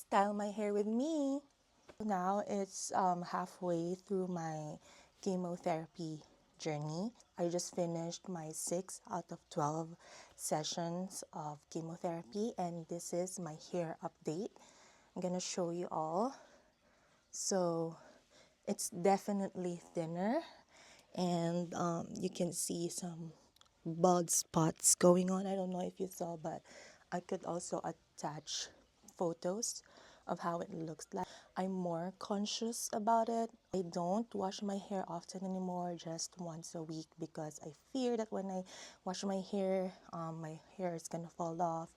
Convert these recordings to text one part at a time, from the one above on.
Style my hair with me. Now it's halfway through my chemotherapy journey. I just finished my 6 out of 12 sessions of chemotherapy, and this is my hair update. I'm gonna show you all. So it's definitely thinner, and you can see some bald spots going on. I don't know if you saw, but I could also attach photos of how it looks like. I'm more conscious about it. I don't wash my hair often anymore, just once a week, because I fear that when I wash my hair is gonna fall off.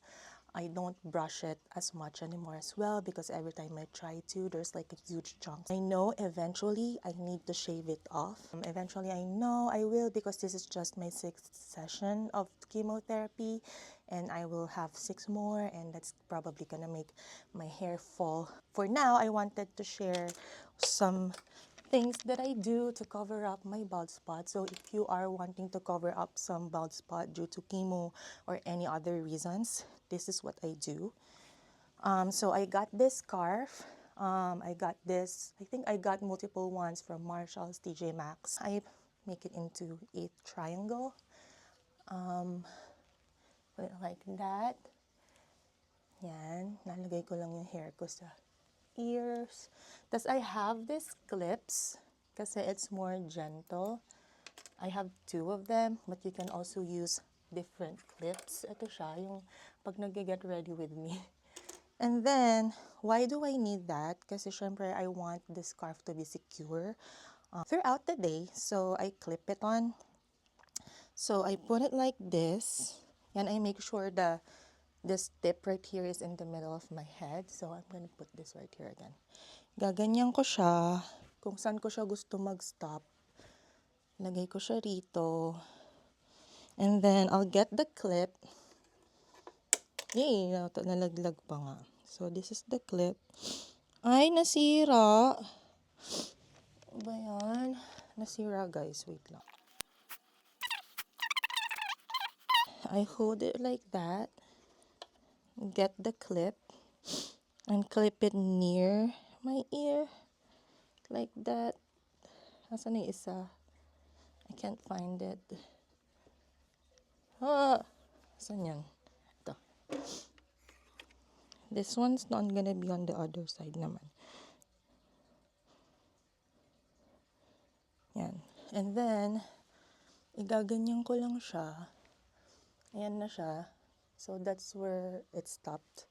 I don't brush it as much anymore as well, because every time I try to, there's like a huge chunk. I know eventually I need to shave it off. Eventually I know I will, because this is just my 6th session of chemotherapy, and I will have 6 more, and that's probably gonna make my hair fall. For now, I wanted to share some things that I do to cover up my bald spot. So if you are wanting to cover up some bald spot due to chemo or any other reasons, this is what I do. So I got this scarf. I got this, I think I got multiple ones from Marshall's, TJ Maxx. I make it into a triangle. Put it like that. Yan. Nalagay ko lang yung hair ko sa ears. Tapos I have these clips kasi it's more gentle. I have 2 of them, but you can also use different clips. Ito siya, yung pag nag-get ready with me. And then, why do I need that? Kasi syempre, I want the scarf to be secure throughout the day. So, I clip it on. So, I put it like this. And I make sure this tip right here is in the middle of my head. So, I'm gonna put this right here again. Gaganyan ko siya. Kung saan ko siya gusto mag-stop, lagay ko siya rito. And then, I'll get the clip. Yay! Nalaglag pa nga. So, this is the clip. Ay, nasira. Ba yan? Nasira, guys. Wait lang. I hold it like that. Get the clip. And clip it near my ear. Like that. Asan na yung isa? I can't find it. Saan yan? Ito. This one's not gonna be on the other side naman. Yan. And then, igaganyan ko lang siya. Ayan na siya. So, that's where it stopped.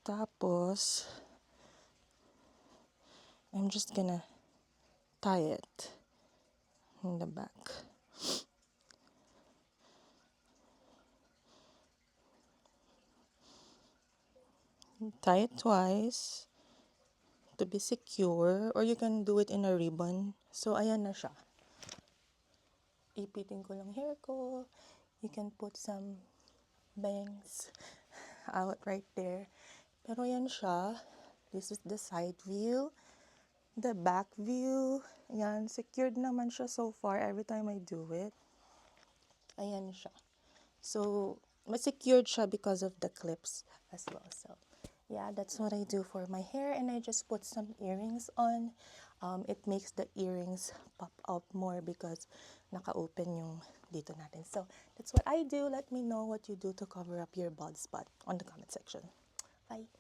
Tapos, I'm just gonna tie it in the back. Tie it twice to be secure, or you can do it in a ribbon. So, ayan na siya. Ipitin ko lang hair ko. You can put some bangs out right there. Pero ayan siya. This is the side view. The back view. Ayan, secured naman siya so far every time I do it. Ayan siya. So, mas secured siya because of the clips as well. So, yeah, that's what I do for my hair. And I just put some earrings on. It makes the earrings pop out more because naka-open yung dito natin. So, that's what I do. Let me know what you do to cover up your bald spot on the comment section. Bye!